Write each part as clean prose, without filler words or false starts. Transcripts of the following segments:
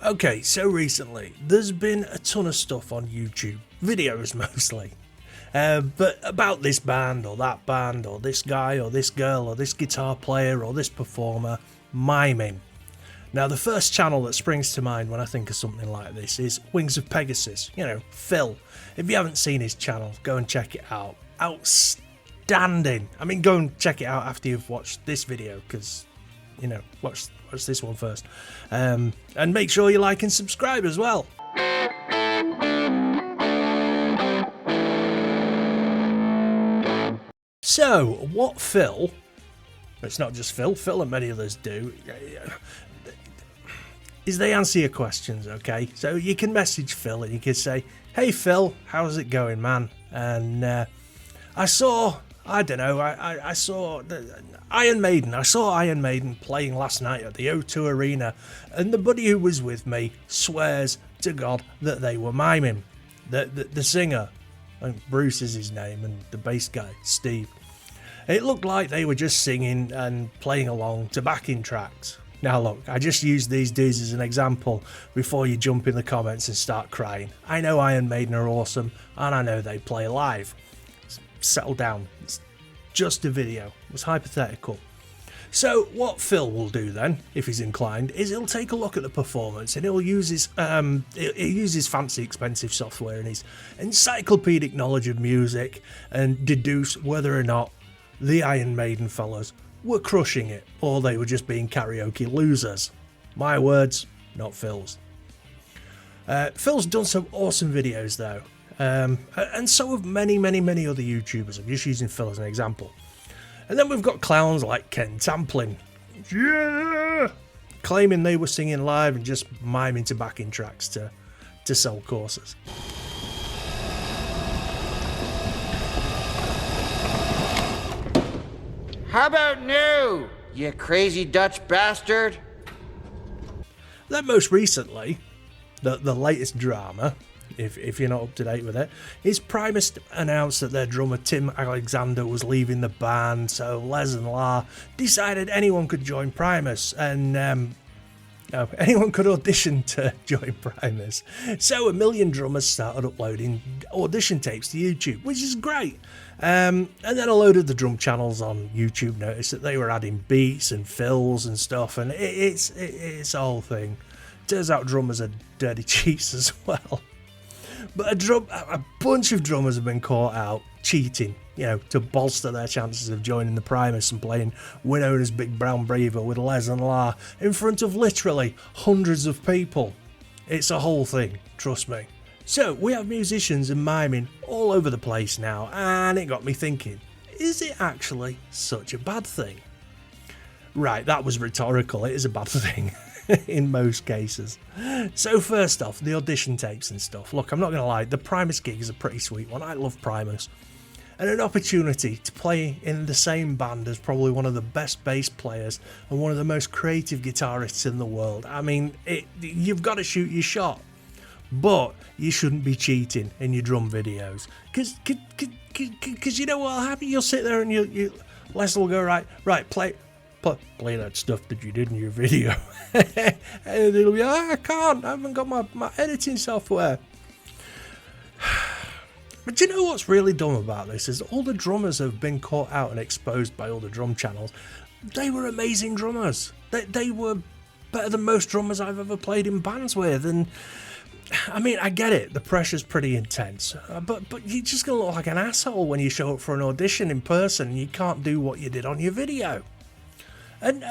Okay, so recently there's been a ton of stuff on YouTube, videos mostly, but about this band or that band or this guy or this girl or this guitar player or this performer miming. Now the first channel that springs to mind when I think of something like this is Wings of Pegasus, you know, Phil. If you haven't seen his channel, go and check it out. Outstanding. I mean, go and check it out after you've watched this video, because, you know, watch this one first. And make sure you like and subscribe as well. So, what Phil, it's not just Phil and many others do, is they answer your questions, okay? So you can message Phil and you can say, hey Phil, how's it going, man? And I saw Iron Maiden. I saw Iron Maiden playing last night at the O2 Arena, and the buddy who was with me swears to God that they were miming. The singer, I think Bruce is his name, and the bass guy, Steve. It looked like they were just singing and playing along to backing tracks. Now look, I just used these dudes as an example before you jump in the comments and start crying. I know Iron Maiden are awesome, and I know they play live. Settle down, it's just a video, it was hypothetical. So what Phil will do then, if he's inclined, is he'll take a look at the performance and he'll use his fancy expensive software and his encyclopedic knowledge of music and deduce whether or not the Iron Maiden fellas were crushing it or they were just being karaoke losers. My words, not Phil's. Phil's done some awesome videos though. And so have many other YouTubers. I'm just using Phil as an example. And then we've got clowns like Ken Tamplin, yeah, claiming they were singing live and just miming to backing tracks to sell courses. How about new, you crazy Dutch bastard? Then most recently, the latest drama, if you're not up to date with it, is Primus announced that their drummer Tim Alexander was leaving the band, so Les and La decided anyone could join Primus, and anyone could audition to join Primus. So a million drummers started uploading audition tapes to YouTube, which is great. And then a load of the drum channels on YouTube noticed that they were adding beats and fills and stuff, and it's a whole thing. Turns out drummers are dirty cheats as well. But a bunch of drummers have been caught out cheating, you know, to bolster their chances of joining the Primus and playing Winona's Big Brown Beaver with Les and La in front of literally hundreds of people. It's a whole thing, trust me. So we have musicians and miming all over the place now, and it got me thinking, is it actually such a bad thing? Right, that was rhetorical, it is a bad thing. In most cases. So first off, the audition tapes and stuff. Look, I'm not going to lie, the Primus gig is a pretty sweet one. I love Primus. And an opportunity to play in the same band as probably one of the best bass players and one of the most creative guitarists in the world. I mean, you've got to shoot your shot. But you shouldn't be cheating in your drum videos. Because you know what'll happen? You'll sit there and Les will go, right, play that stuff that you did in your video. And it'll be, I can't, I haven't got my editing software. But you know what's really dumb about this is all the drummers have been caught out and exposed by all the drum channels. They were amazing drummers. They were better than most drummers I've ever played in bands with. And I mean, I get it, the pressure's pretty intense, but you're just gonna look like an asshole when you show up for an audition in person and you can't do what you did on your video. And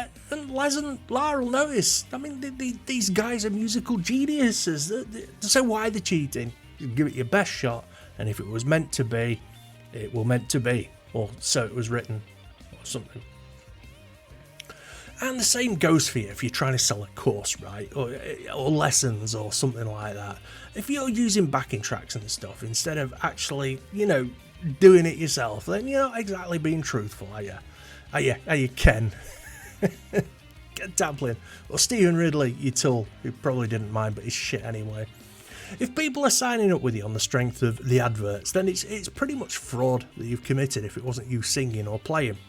Les and La will notice. I mean, these guys are musical geniuses. So why the cheating? You give it your best shot, and if it was meant to be, it will meant to be. Or so it was written, or something. And the same goes for you if you're trying to sell a course, right? Or lessons or something like that. If you're using backing tracks and stuff instead of actually, you know, doing it yourself, then you're not exactly being truthful, are you? Are you Ken? Get Tamplin. Or Stephen Ridley, you tool, who probably didn't mind, but he's shit anyway. If people are signing up with you on the strength of the adverts, then it's pretty much fraud that you've committed if it wasn't you singing or playing.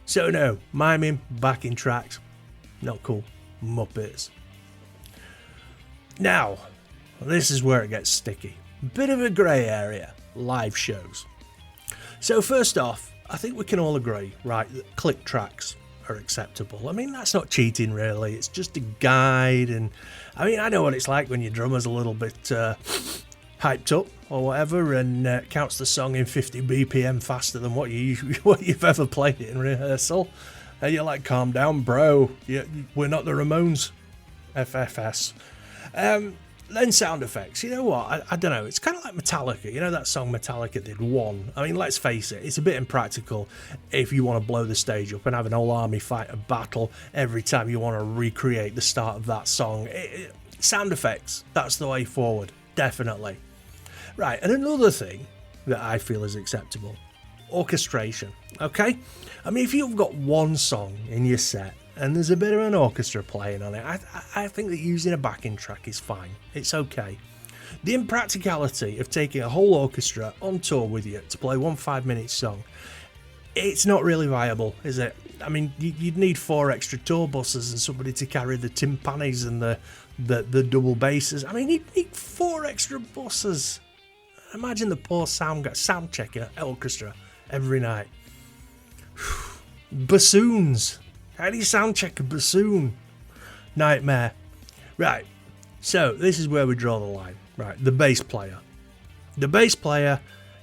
So no, miming, backing tracks, not cool. Muppets. Now, this is where it gets sticky. Bit of a grey area, live shows. So first off, I think we can all agree, right, that click tracks are acceptable. I mean, that's not cheating really, it's just a guide, and I mean, I know what it's like when your drummer's a little bit hyped up or whatever and counts the song in 50 BPM faster than what you've ever played it in rehearsal. And you're like, calm down, bro. We're not the Ramones. FFS. Then sound effects. You know what? I don't know. It's kind of like Metallica. You know that song Metallica did, One? I mean, let's face it. It's a bit impractical if you want to blow the stage up and have an whole army fight a battle every time you want to recreate the start of that song. Sound effects. That's the way forward. Definitely. Right. And another thing that I feel is acceptable. Orchestration. Okay? I mean, if you've got one song in your set and there's a bit of an orchestra playing on it, I think that using a backing track is fine. It's okay. The impracticality of taking a whole orchestra on tour with you to play one 5-minute song, it's not really viable, is it? I mean, you'd need 4 extra tour buses and somebody to carry the timpanis and the double basses. I mean, you'd need 4 extra buses. Imagine the poor sound checking at orchestra every night. Bassoons. How do you sound check a bassoon? Nightmare. Right, so this is where we draw the line. Right, the bass player. The bass player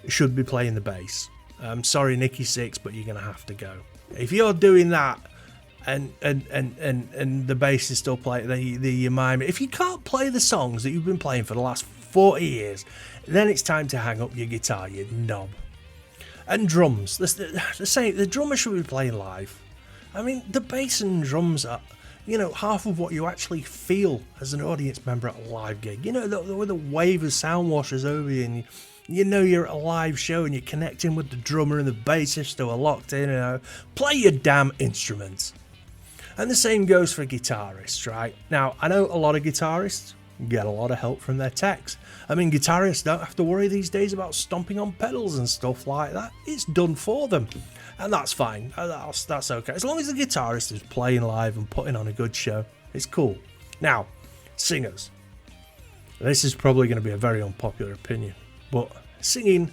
should be playing the bass. I'm sorry, Nicky Six, but you're going to have to go. If you're doing that and the bass is still playing the mime, if you can't play the songs that you've been playing for the last 40 years, then it's time to hang up your guitar, you knob. And drums. They're saying the drummer should be playing live. I mean, the bass and drums are, half of what you actually feel as an audience member at a live gig. You know, the wave of sound washes over you, and you're at a live show and you're connecting with the drummer and the bassist who are locked in. Play your damn instruments. And the same goes for guitarists, right? Now, I know a lot of guitarists get a lot of help from their techs. I mean, guitarists don't have to worry these days about stomping on pedals and stuff like that. It's done for them. And that's fine. That's okay. As long as the guitarist is playing live and putting on a good show, it's cool. Now, singers. This is probably going to be a very unpopular opinion, but singing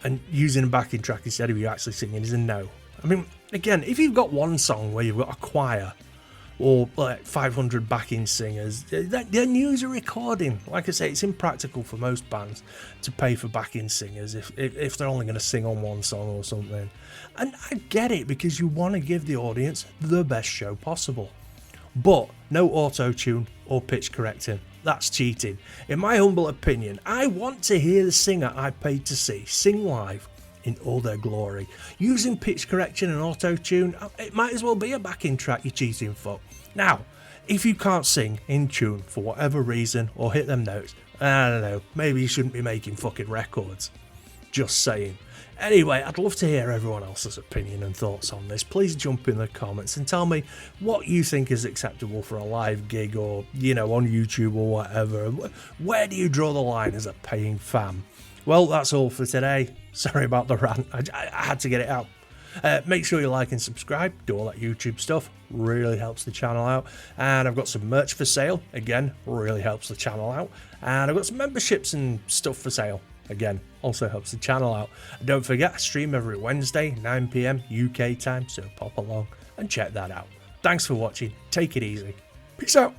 and using a backing track instead of you actually singing is a no. I mean, again, if you've got one song where you've got a choir or like 500 backing singers, then use a recording. Like I say, it's impractical for most bands to pay for backing singers if they're only going to sing on one song or something. And I get it, because you want to give the audience the best show possible. But no auto-tune or pitch correcting. That's cheating. In my humble opinion, I want to hear the singer I paid to see sing live in all their glory. Using pitch correction and auto-tune, it might as well be a backing track, you cheating fuck. Now, if you can't sing in tune for whatever reason or hit them notes, I don't know, maybe you shouldn't be making fucking records. Just saying. Anyway, I'd love to hear everyone else's opinion and thoughts on this. Please jump in the comments and tell me what you think is acceptable for a live gig or, on YouTube or whatever. Where do you draw the line as a paying fan? Well, that's all for today. Sorry about the rant. I had to get it out. Make sure you like and subscribe. Do all that YouTube stuff. Really helps the channel out. And I've got some merch for sale. Again, really helps the channel out. And I've got some memberships and stuff for sale. Again, also helps the channel out. And don't forget, I stream every Wednesday, 9 PM UK time. So pop along and check that out. Thanks for watching. Take it easy. Peace out.